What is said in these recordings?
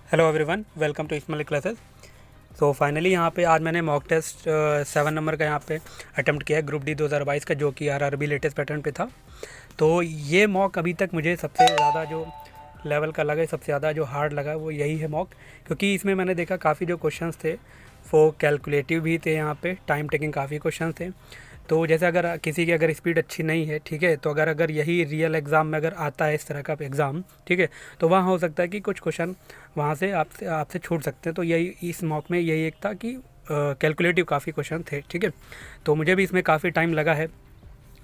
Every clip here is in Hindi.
Hello everyone, welcome to small classes. So finally यहाँ पे आज मैंने मॉक टेस्ट 7 नंबर का यहाँ पे अटेम्प्ट किया है ग्रुप डी 2022 का, जो कि आरआरबी लेटेस्ट पैटर्न पे था। तो ये मॉक अभी तक मुझे सबसे ज़्यादा जो लेवल का लगा, सबसे ज़्यादा जो हार्ड लगा वो यही है मॉक, क्योंकि इसमें मैंने देखा काफ़ी जो क्वेश्चंस थे वो कैलकुलेटिव भी थे, यहाँ पे टाइम टेकिंग काफ़ी क्वेश्चन थे। तो जैसे अगर किसी की अगर स्पीड अच्छी नहीं है, ठीक है, तो अगर अगर यही रियल एग्ज़ाम में अगर आता है इस तरह का एग्ज़ाम, ठीक है, तो वहाँ हो सकता है कि कुछ क्वेश्चन वहाँ से आपसे आपसे छूट सकते हैं। तो यही इस मॉक में यही एक था कि कैलकुलेटिव काफ़ी क्वेश्चन थे, ठीक है। तो मुझे भी इसमें काफ़ी टाइम लगा है।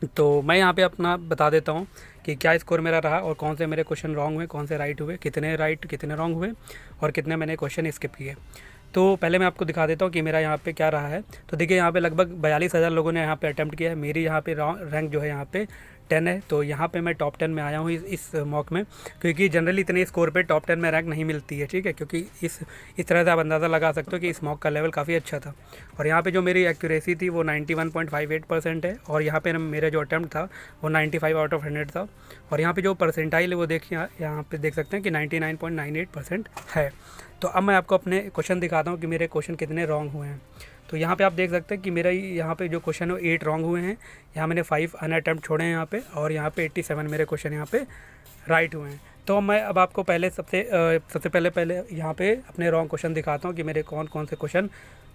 तो मैं यहाँ पे अपना बता देता हूँ कि क्या स्कोर मेरा रहा और कौन से मेरे क्वेश्चन रॉन्ग हुए, कौन से राइट हुए, कितने राइट कितने रॉन्ग हुए और कितने मैंने क्वेश्चन स्किप किए। तो पहले मैं आपको दिखा देता हूँ कि मेरा यहाँ पे क्या रहा है। तो देखिए, यहाँ पे लगभग 42,000 लोगों ने यहाँ पे अटैम्प्ट किया है। मेरी यहाँ पे रैंक जो है यहाँ पे 10 है। तो यहाँ पे मैं टॉप 10 में आया हूँ इस मॉक में, क्योंकि जनरली इतने स्कोर पे टॉप 10 में रैंक नहीं मिलती है, ठीक है। क्योंकि इस तरह से आप अंदाज़ा लगा सकते हो कि इस मॉक का लेवल काफ़ी अच्छा था। और यहाँ पे जो मेरी एक्यूरेसी थी वो 91.58% है, और यहाँ पे मेरा जो अटैम्प्ट था वो 95 आउट ऑफ 100 था। और यहाँ पे जो परसेंटाइल है वो देखिए, यहाँ पे देख सकते हैं कि 99.98% है। तो अब मैं आपको अपने क्वेश्चन दिखाता हूँ कि मेरे क्वेश्चन कितने रॉन्ग हुए हैं। तो यहाँ पे आप देख सकते हैं कि मेरा यहाँ पे जो क्वेश्चन है 8 रॉन्ग हुए हैं। यहाँ मैंने 5 अनअटेम्प्ट छोड़े हैं यहाँ पे, और यहाँ पे 87 मेरे क्वेश्चन यहाँ पे राइट हुए हैं। तो मैं अब आपको पहले सबसे पहले यहाँ पे अपने रॉन्ग क्वेश्चन दिखाता हूँ कि मेरे कौन कौन से क्वेश्चन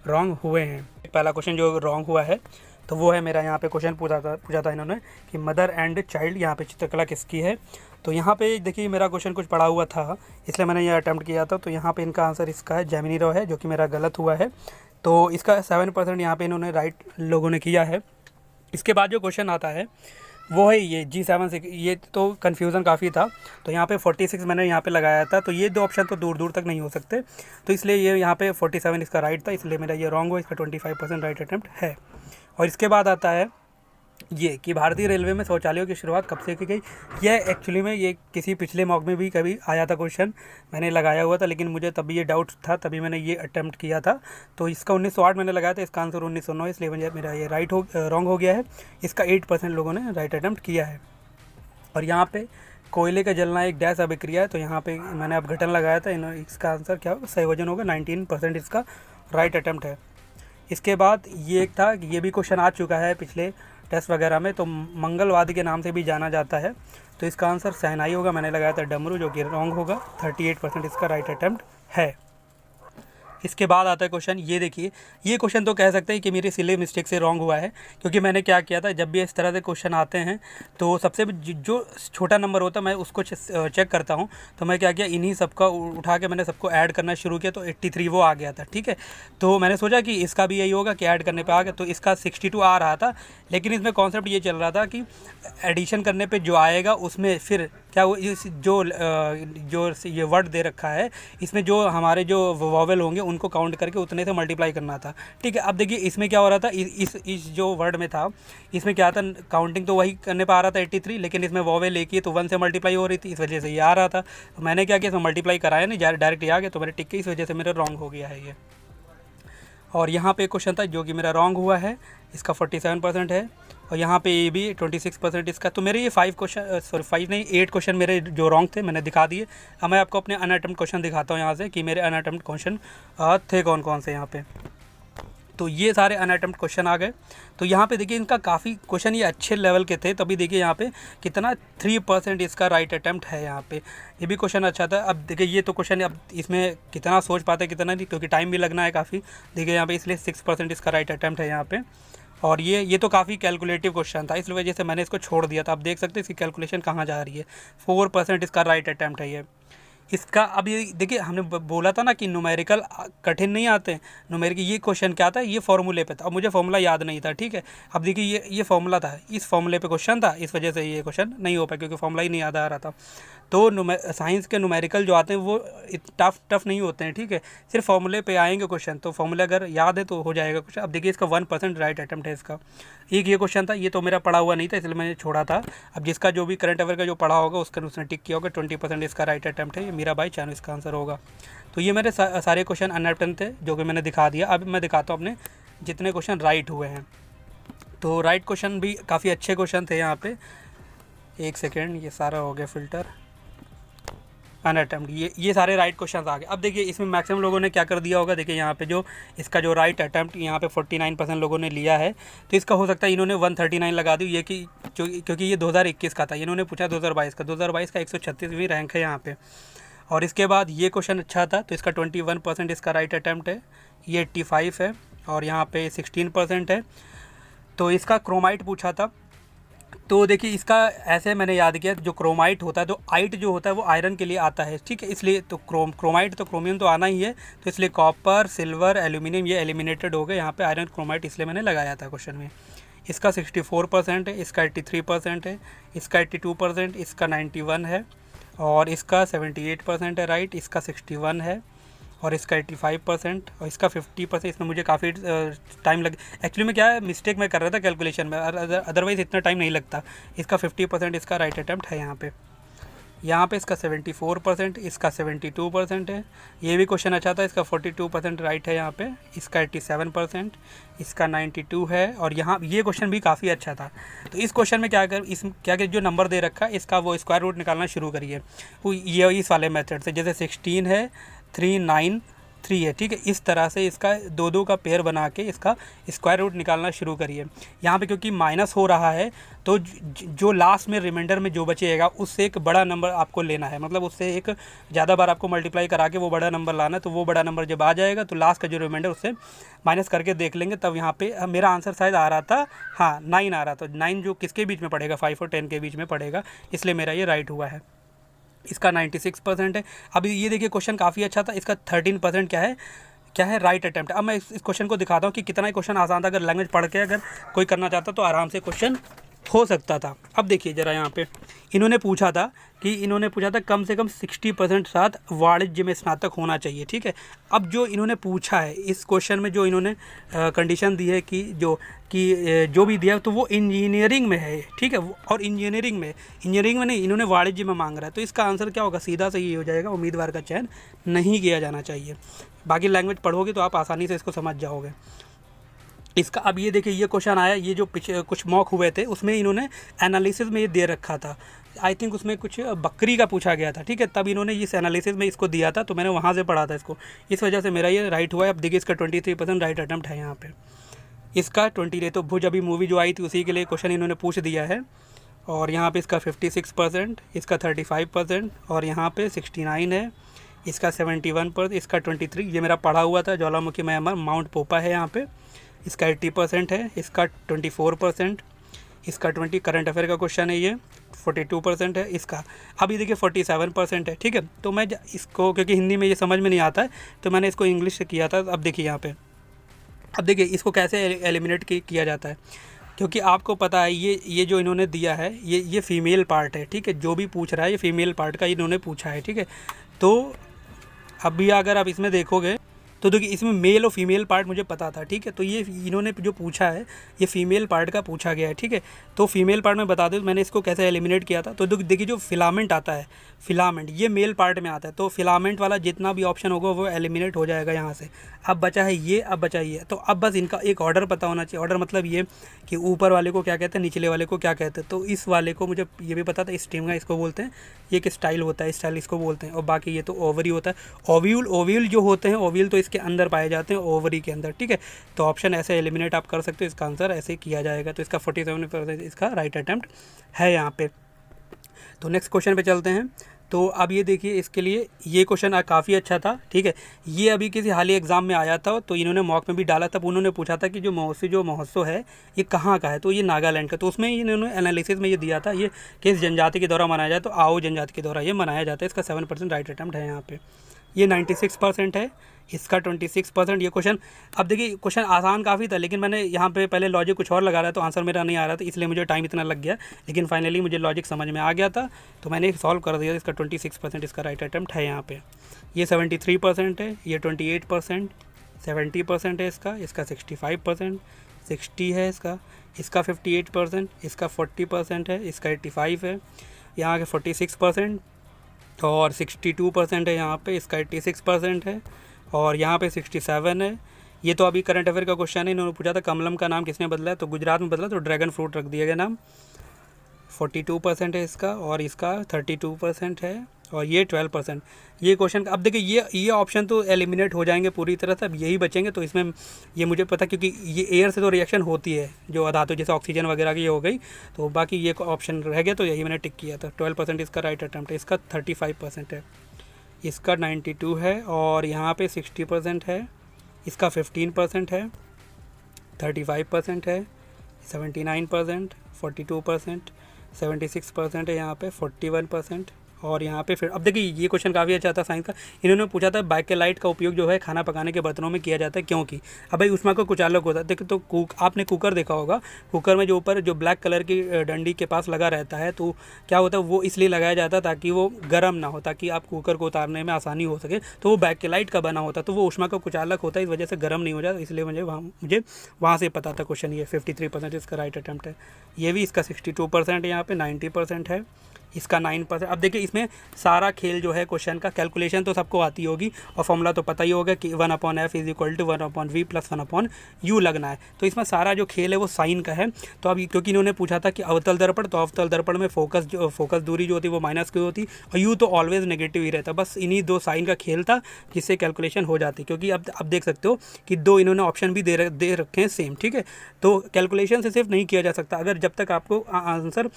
रॉन्ग हुए हैं। पहला क्वेश्चन जो रॉन्ग हुआ है तो वो है मेरा, यहाँ पे क्वेश्चन पूछा था इन्होंने कि मदर एंड चाइल्ड यहाँ पे चित्रकला किसकी है। तो यहाँ पे देखिए, मेरा क्वेश्चन कुछ पड़ा हुआ था इसलिए मैंने ये अटैम्प्ट किया था। तो यहाँ पे इनका आंसर इसका है जैमिनी राव है, जो कि मेरा गलत हुआ है। तो इसका 7% यहाँ पे इन्होंने राइट लोगों ने किया है। इसके बाद जो क्वेश्चन आता है वो है ये G7 से, ये तो कन्फ्यूज़न काफ़ी था। तो यहाँ पे 46 मैंने यहाँ पे लगाया था, तो ये दो ऑप्शन तो दूर दूर तक नहीं हो सकते, तो इसलिए ये यहाँ पे 47 इसका राइट था, इसलिए मेरा ये रॉन्ग हुआ। इसका 25% राइट अटैम्प्ट है। और इसके बाद आता है ये कि भारतीय रेलवे में शौचालयों की शुरुआत कब से की गई। यह एक्चुअली में ये किसी पिछले मॉक में भी कभी आया था क्वेश्चन, मैंने लगाया हुआ था, लेकिन मुझे तभी ये डाउट था, तभी मैंने ये अटेम्प्ट किया था। तो इसका 1908 मैंने लगाया था, इसका आंसर 1909, इसलिए मेरा ये रॉन्ग हो गया है। इसका 8% लोगों ने राइट अटेम्प्ट किया है। और यहाँ पे कोयले का जलना एक डैश अभिक्रिया है, तो यहाँ पे मैंने अपघटन लगाया था। इसका आंसर क्या होगा, संयोजन होगा। 19% इसका राइट अटेम्प्ट है। इसके बाद ये एक था कि ये भी क्वेश्चन आ चुका है पिछले टेस्ट वगैरह में, तो मंगलवादी के नाम से भी जाना जाता है, तो इसका आंसर शहनाई होगा। मैंने लगाया था डमरू, जो कि रॉन्ग होगा। 38% इसका राइट अटैम्प्ट है। इसके बाद आता है क्वेश्चन, ये देखिए, ये क्वेश्चन तो कह सकते हैं कि मेरी सिले मिस्टेक से रॉन्ग हुआ है, क्योंकि मैंने क्या किया था, जब भी इस तरह से क्वेश्चन आते हैं तो सबसे जो छोटा नंबर होता है मैं उसको चेक करता हूँ। तो मैं क्या किया, इन्हीं सबका उठा के मैंने सबको ऐड करना शुरू किया, तो 83 वो आ गया था, ठीक है। तो मैंने सोचा कि इसका भी यही होगा कि ऐड करने पर आ गया, तो इसका 62 आ रहा था। लेकिन इसमें कॉन्सेप्ट ये चल रहा था कि एडिशन करने पर जो आएगा उसमें फिर क्या वो जो ये वर्ड दे रखा है, इसमें जो हमारे जो वॉवेल होंगे उनको काउंट करके उतने से मल्टीप्लाई करना था, ठीक है। अब देखिए, इसमें क्या हो रहा था, इस जो वर्ड में था, इसमें क्या था, काउंटिंग तो वही करने पर आ रहा था 83, लेकिन इसमें वॉवेल एक ही, तो 1 से मल्टीप्लाई हो रही थी, इस वजह से ये आ रहा था। तो मैंने क्या किया, इसमें मल्टीप्लाई कराया नहीं, डायरेक्ट आ गया, तो मैंने टिक के, इस वजह से मेरा रॉन्ग हो गया है ये। और यहाँ पे क्वेश्चन था जो कि मेरा रॉन्ग हुआ है, इसका 47% है। और यहाँ पे ये भी 26% इसका। तो मेरे ये 5 नहीं 8 क्वेश्चन मेरे जो रॉन्ग थे मैंने दिखा दिए। अब मैं आपको अपने अनअटेम्प्ट क्वेश्चन दिखाता हूँ यहाँ से कि मेरे अनअटेम्प्ट क्वेश्चन थे कौन कौन से यहाँ पे। तो ये सारे अनअटेम्प्ट क्वेश्चन आ गए। तो यहाँ पे देखिए, इनका काफ़ी क्वेश्चन ये अच्छे लेवल के थे, तभी देखिए यहाँ पे कितना 3% इसका राइट अटैम्प्ट है। यहाँ पे ये भी क्वेश्चन अच्छा था। अब देखिए, ये तो क्वेश्चन अब इसमें कितना सोच पाते कितना नहीं, क्योंकि टाइम भी लगना है काफ़ी। देखिए यहाँ पे, इसलिए 6% इसका राइट अटैम्प्ट है यहाँ पे। और ये तो काफ़ी कैलकुलेटिव क्वेश्चन था, इस वजह से मैंने इसको छोड़ दिया था। आप देख सकते हैं इसकी कैलकुलेशन कहाँ जा रही है। 4% इसका राइट अटैम्प्ट है ये। इसका अब ये देखिए, हमने बोला था ना कि न्यूमेरिकल कठिन नहीं आते। न्यूमेरिकल ये क्वेश्चन क्या था, ये फॉर्मूले पे था। अब मुझे फॉर्मूला याद नहीं था, ठीक है। अब देखिए, ये फॉर्मूला था, इस फॉर्मूले पे क्वेश्चन था, इस वजह से ये क्वेश्चन नहीं हो पाया, क्योंकि फॉर्मूला ही नहीं याद आ रहा था। तो साइंस के न्यूमेरिकल जो आते हैं वो टफ नहीं होते हैं, ठीक है। सिर्फ फॉर्मूले पे आएंगे क्वेश्चन, तो फॉर्मूले अगर याद है तो हो जाएगा क्वेश्चन। अब देखिए, इसका 1% राइट अटैम्प्ट है इसका। एक ये क्वेश्चन था, ये तो मेरा पढ़ा हुआ नहीं था, इसलिए मैंने छोड़ा था। अब जिसका जो भी करंट अफेयर का जो पढ़ा होगा उसने टिक किया होगा। 20% इसका राइट अटैम्प्ट है। ये मीरा बाई चानू इसका आंसर होगा। तो ये मेरे सारे क्वेश्चन अनअटेम्प्ट थे, जो कि मैंने दिखा दिया। अब मैं दिखाता हूँ अपने जितने क्वेश्चन राइट हुए हैं। तो राइट क्वेश्चन भी काफ़ी अच्छे क्वेश्चन थे यहाँ पे। एक सेकेंड, ये सारा हो गया फ़िल्टर। अन अटेम्प्ट, ये सारे राइट क्वेश्चन आ गए। अब देखिए इसमें मैक्सिमम लोगों ने क्या कर दिया होगा, देखिए यहाँ पे जो इसका जो राइट अटेम्प्ट यहाँ पे 49% लोगों ने लिया है, तो इसका हो सकता है इन्होंने 139 लगा दी ये कि क्योंकि ये 2021 का था, इन्होंने पूछा 2022 का, 2022 का 136वीं रैंक है यहाँ पे। और इसके बाद ये क्वेश्चन अच्छा था, तो इसका 21% इसका राइट अटैम्प्ट है, ये 85 है, और यहाँ पे 16% है। तो इसका क्रोमाइट पूछा था, तो देखिए इसका ऐसे मैंने याद किया, जो क्रोमाइट होता है, तो आइट जो होता है वो आयरन के लिए आता है, ठीक है, इसलिए तो क्रोमाइट तो क्रोमियम तो आना ही है, तो इसलिए कॉपर, सिल्वर, एल्यूमिनियम ये एलिमिनेटेड हो गए, यहाँ पे आयरन क्रोमाइट इसलिए मैंने लगाया था क्वेश्चन में। इसका 64% है, इसका 83% है, इसका 82%, इसका 91 है, और इसका 78% है राइट, इसका 61 है, और इसका 85%, और इसका 50%। इसमें मुझे काफ़ी टाइम लगे, एक्चुअली में क्या है मिस्टेक मैं कर रहा था कैलकुलेशन में, अदरवाइज़ इतना टाइम नहीं लगता। इसका 50% इसका राइट अटैम्प्ट है यहाँ पे इसका 74%, इसका 72% है। ये भी क्वेश्चन अच्छा था, इसका 42% राइट है यहाँ पे, इसका 87%, इसका 92 है, और यहाँ ये क्वेश्चन भी काफ़ी अच्छा था। तो इस क्वेश्चन में क्या जो नंबर दे रखा है इसका वो स्क्वायर रूट निकालना शुरू करिए, वो ये इस वाले मेथड से, जैसे 16 है, 3, 9, 3 है, ठीक है, इस तरह से इसका 2-2 का पेयर बना के इसका स्क्वायर रूट निकालना शुरू करिए। यहाँ पे क्योंकि माइनस हो रहा है, तो जो लास्ट में रिमाइंडर में जो बचेगा उससे एक बड़ा नंबर आपको लेना है, मतलब उससे एक ज़्यादा बार आपको मल्टीप्लाई करा के वो बड़ा नंबर लाना है। तो वो बड़ा नंबर जब आ जाएगा तो लास्ट का जो रिमाइंडर उससे माइनस करके देख लेंगे। तब यहाँ पे मेरा आंसर शायद आ रहा था, हाँ 9 आ रहा था। 9 जो किसके बीच में पड़ेगा, 5 और 10 के बीच में पड़ेगा, इसलिए मेरा ये राइट हुआ है। इसका 96% है। अभी ये देखिए क्वेश्चन काफ़ी अच्छा था, इसका 13% क्या है राइट अटेम्प्ट। अब मैं इस क्वेश्चन को दिखाता हूँ कि कितना ही क्वेश्चन आसान था, अगर लैंग्वेज पढ़ के अगर कोई करना चाहता तो आराम से क्वेश्चन हो सकता था। अब देखिए ज़रा यहाँ पे इन्होंने पूछा था कम से कम 60% साथ वाणिज्य में स्नातक होना चाहिए, ठीक है। अब जो इन्होंने पूछा है इस क्वेश्चन में, जो इन्होंने कंडीशन दी है कि जो भी दिया तो वो इंजीनियरिंग में है, ठीक है, और इंजीनियरिंग में नहीं, इन्होंने वाणिज्य में मांग रहा है। तो इसका आंसर क्या होगा, सीधा से ये हो जाएगा, उम्मीदवार का चयन नहीं किया जाना चाहिए। बाकी लैंग्वेज पढ़ोगे तो आप आसानी से इसको समझ जाओगे। इसका अब ये देखिए ये क्वेश्चन आया, ये जो पिछले कुछ मॉक हुए थे उसमें इन्होंने एनालिसिस में ये दे रखा था, आई थिंक उसमें कुछ बकरी का पूछा गया था, ठीक है, तब इन्होंने इस एनालिसिस में इसको दिया था, तो मैंने वहाँ से पढ़ा था इसको, इस वजह से मेरा ये राइट हुआ है। अब देखिए इसका 23% राइट अटैम्प्ट है यहाँ पे, इसका 20 तो भुज अभी मूवी जो आई थी उसी के लिए क्वेश्चन इन्होंने पूछ दिया है। और यहाँ पे इसका 56%, इसका 35%, और यहाँ पे 69 है, इसका 71%, इसका 23, ये मेरा पढ़ा हुआ था, ज्वालामुखी म्यांमार माउंट पोपा है यहाँ पे, इसका 80% है, इसका 24%, इसका 20 करंट अफेयर का क्वेश्चन है, ये 42% है इसका। अभी देखिए 47% है, ठीक है। तो मैं इसको क्योंकि हिंदी में ये समझ में नहीं आता है तो मैंने इसको इंग्लिश से किया था। अब देखिए यहाँ पे, अब देखिए इसको कैसे एलिमिनेट किया जाता है, क्योंकि आपको पता है ये जो इन्होंने दिया है ये फीमेल पार्ट है, ठीक है, जो भी पूछ रहा है ये फीमेल पार्ट का इन्होंने पूछा है, ठीक है। तो अभी अगर आप इसमें देखोगे तो देखिए इसमें मेल और फीमेल पार्ट मुझे पता था, ठीक है, तो ये इन्होंने जो पूछा है ये फीमेल पार्ट का पूछा गया है, ठीक है। तो फीमेल पार्ट में बता दूँ मैंने इसको कैसे एलिमिनेट किया था। तो देखिए जो फिलामेंट आता है, फिलामेंट ये मेल पार्ट में आता है, तो फिलामेंट वाला जितना भी ऑप्शन होगा वो एलिमिनेट हो जाएगा यहाँ से। अब बचा है ये, अब बचा ये, तो अब बस इनका एक ऑर्डर पता होना चाहिए। ऑर्डर मतलब ये कि ऊपर वाले को क्या कहते हैं, निचले वाले को क्या कहते हैं। तो इस वाले को मुझे ये भी पता था, स्टेम का इसको बोलते हैं, ये कि स्टाइल होता है, स्टाइल इसको बोलते हैं, और बाकी ये तो ओवरी होता है। ओव्यूल जो होते हैं, ओव्यूल तो इसके अंदर पाए जाते हैं, ओवरी के अंदर, ठीक है। तो ऑप्शन ऐसे एलिमिनेट आप कर सकते हो, इसका आंसर ऐसे किया जाएगा। तो इसका 47% इसका राइट अटैम्प्ट है यहाँ पे। तो नेक्स्ट क्वेश्चन पे चलते हैं। तो अब ये देखिए इसके लिए ये क्वेश्चन काफ़ी अच्छा था, ठीक है। ये अभी किसी हाल ही एग्ज़ाम में आया था, तो इन्होंने मॉक में भी डाला था। उन्होंने पूछा था कि जो महोत्सव है ये कहाँ का है, तो ये नागालैंड का। तो उसमें इन्होंने एनालिसिस में ये दिया था ये किस जनजाति के द्वारा मनाया जाए, तो आओ जनजाति के द्वारा ये मनाया जाता है। इसका 7% राइट अटैम्प्ट है यहाँ पे। ये 96% है, इसका 26% ये क्वेश्चन। अब देखिए क्वेश्चन आसान काफ़ी था, लेकिन मैंने यहाँ पे पहले लॉजिक कुछ और लगा रहा था, तो आंसर मेरा नहीं आ रहा था, इसलिए मुझे टाइम इतना लग गया। लेकिन फाइनली मुझे लॉजिक समझ में आ गया था, तो मैंने सॉल्व कर दिया। इसका 26% इसका राइट अटैम्प्ट है यहाँ पे। ये 73% है, ये 28%, 70% है इसका 65%, 60 है इसका 58%, इसका 40% है, इसका 85 है, यहाँ के 46%, और 62% है यहाँ पे, इसका 86% है, और यहाँ पे 67 है। ये तो अभी करंट अफेयर का क्वेश्चन है, इन्होंने पूछा था कमलम का नाम किसने बदला है, तो गुजरात में बदला, तो ड्रैगन फ्रूट रख दिया गया नाम। 42% है इसका, और इसका 32% है, और ये 12%। ये क्वेश्चन अब देखिए ये ऑप्शन तो एलिमिनेट हो जाएंगे पूरी तरह से, अब यही बचेंगे। तो इसमें ये मुझे पता, क्योंकि ये एयर से तो रिएक्शन होती है जो धातु जैसे ऑक्सीजन वगैरह की हो गई, तो बाकी ये ऑप्शन रह गया, तो यही मैंने टिक किया था। 12% इसका राइट अटैम्प्ट है। इसका 35% है, इसका 92 है, और यहाँ पे 60% है, इसका 15% है, 35% है, 79%, 42%, 76% है, यहाँ पे 41%। और यहाँ पे फिर अब देखिए ये क्वेश्चन काफ़ी अच्छा था साइंस का। इन्होंने पूछा था बाइकेलाइट का उपयोग जो है खाना पकाने के बर्तनों में किया जाता है क्योंकि, अब भाई उसमें को कुचालक होता है। देखो तो आपने कुकर देखा होगा, कुकर में जो ऊपर जो ब्लैक कलर की डंडी के पास लगा रहता है, तो क्या होता है वो इसलिए लगाया जाता है ताकि वो गर्म ना हो, ताकि आप कुकर को उतारने में आसानी हो सके। तो वो बाइकेलाइट का बना होता है, तो वो ऊष्मा का कुचालक होता है, इस वजह से गर्म नहीं हो जाता। इसलिए मुझे वहाँ से पता था क्वेश्चन। ये 53% इसका राइट अटैम्प्ट है। ये भी इसका 62% है, यहाँ पे 90% है, इसका 9%। अब देखिए इसमें सारा खेल जो है क्वेश्चन का, कैलकुलेशन तो सबको आती होगी और फॉर्मूला तो पता ही होगा कि 1/f = 1/v + 1/u लगना है। तो इसमें सारा जो खेल है वो साइन का है। तो अब क्योंकि इन्होंने पूछा था कि अवतल दर्पण, तो अवतल दर्पण में फोकस दूरी जो होती है वो -q होती, और u तो ऑलवेज नेगेटिव ही रहता। बस इन्हीं दो साइन का खेल था जिससे कैलकुलेशन हो जाती। क्योंकि अब देख सकते हो कि दो इन्होंने ऑप्शन भी दे रखे हैं सेम, ठीक है। तो कैलकुलेशन से सिर्फ नहीं किया जा सकता, अगर जब तक आपको आंसर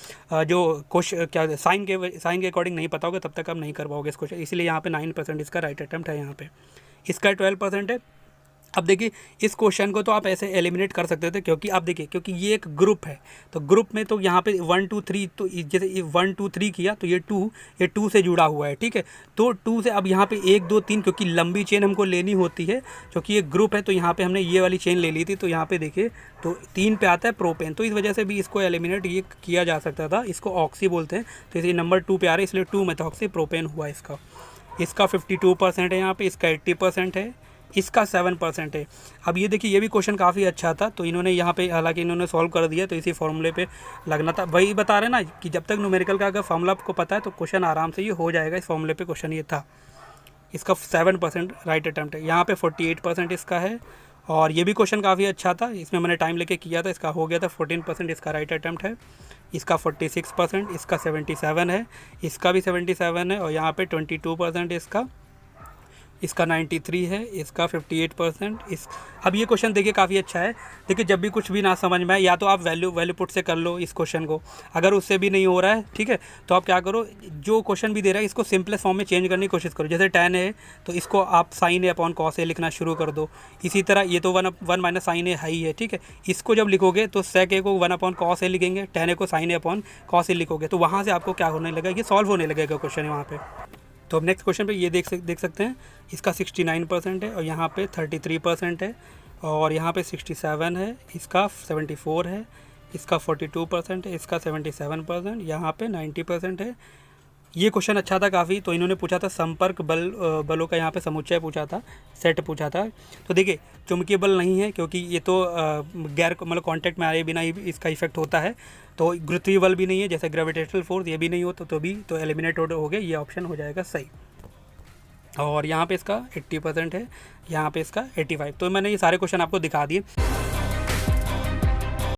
जो क्वेश्चन क्या साइन के अकॉर्डिंग नहीं पता होगा तब तक आप नहीं कर पाओगे इस क्वेश्चन। इसलिए यहाँ पे 9% इसका राइट अटैम्प्ट है। यहाँ पे इसका 12% है। अब देखिए इस क्वेश्चन को तो आप ऐसे एलिमिनेट कर सकते थे, क्योंकि आप देखिए क्योंकि ये एक ग्रुप है, तो ग्रुप में तो यहाँ पे 1 2 3, तो जैसे 1 2 3 किया तो ये 2 से जुड़ा हुआ है, ठीक है। तो 2 से अब यहाँ पे 1 2 3, क्योंकि लंबी चेन हमको लेनी होती है क्योंकि ये ग्रुप है, तो यहाँ पे हमने ये वाली चेन ले ली थी। तो यहाँ पे देखिए तो 3 पे आता है प्रोपेन, तो इस वजह से भी इसको एलिमिनेट ये किया जा सकता था। इसको ऑक्सी बोलते हैं, तो इसलिए नंबर 2 पे आ रहा है, इसलिए 2 मेथॉक्सी प्रोपेन हुआ इसका 52% है। यहाँ पे इसका 80% है, इसका 7% है। अब ये देखिए ये भी क्वेश्चन काफ़ी अच्छा था, तो इन्होंने यहाँ पे हालांकि इन्होंने सॉल्व कर दिया, तो इसी फॉर्मूले पे लगना था। वही बता रहे ना कि जब तक न्यूमेरिकल का अगर फॉर्मूला आपको पता है तो क्वेश्चन आराम से ये हो जाएगा। इस फॉर्मूले पे क्वेश्चन ये था। इसका 7% राइट अटैम्प्ट है। यहाँ पे 48% इसका है, और ये भी क्वेश्चन काफ़ी अच्छा था, इसमें मैंने टाइम लेके किया था। इसका हो गया था 14%, इसका राइट अटैम्प्ट है। इसका 46%, इसका 77 है, इसका भी 77 है, और यहाँ पे 22% इसका 93 है, इसका 58%। अब ये क्वेश्चन देखिए काफ़ी अच्छा है। देखिए जब भी कुछ भी ना समझ में आए, या तो आप वैल्यू पुट से कर लो इस क्वेश्चन को, अगर उससे भी नहीं हो रहा है, ठीक है, तो आप क्या करो, जो क्वेश्चन भी दे रहा है इसको सिंपलेस्ट फॉर्म में चेंज करने की कोशिश करो। जैसे tan है तो इसको आप sin a/cos a लिखना शुरू कर दो। इसी तरह ये तो 1 - sin a है ही है, ठीक है। इसको जब लिखोगे तो sec a को 1/cos a लिखेंगे, tan a को sin a/cos a लिखोगे, तो वहाँ से आपको क्या होने लगेगा, ये सॉल्व होने लगेगा क्वेश्चन वहाँ पर। तो अब नेक्स्ट क्वेश्चन पे ये देख सकते हैं, इसका 69% है, और यहाँ पे 33% है, और यहाँ पे 67 है, इसका 74 है, इसका 42% है, इसका 77%, यहाँ पे 90% है। ये क्वेश्चन अच्छा था काफ़ी। तो इन्होंने पूछा था संपर्क बलों का यहाँ पे समुच्चय पूछा था, सेट पूछा था। तो देखिए चुंबकीय बल नहीं है, क्योंकि ये तो गैर मतलब कांटेक्ट में आए बिना ही इसका इफेक्ट होता है। तो गुरुत्वीय बल भी नहीं है, जैसे ग्रेविटेशनल फोर्स, ये भी नहीं हो, तो एलिमिनेट हो गया। ये ऑप्शन हो जाएगा सही। और यहाँ पे इसका 80% है, यहाँ पे इसका 85। तो मैंने ये सारे क्वेश्चन आपको दिखा दिए।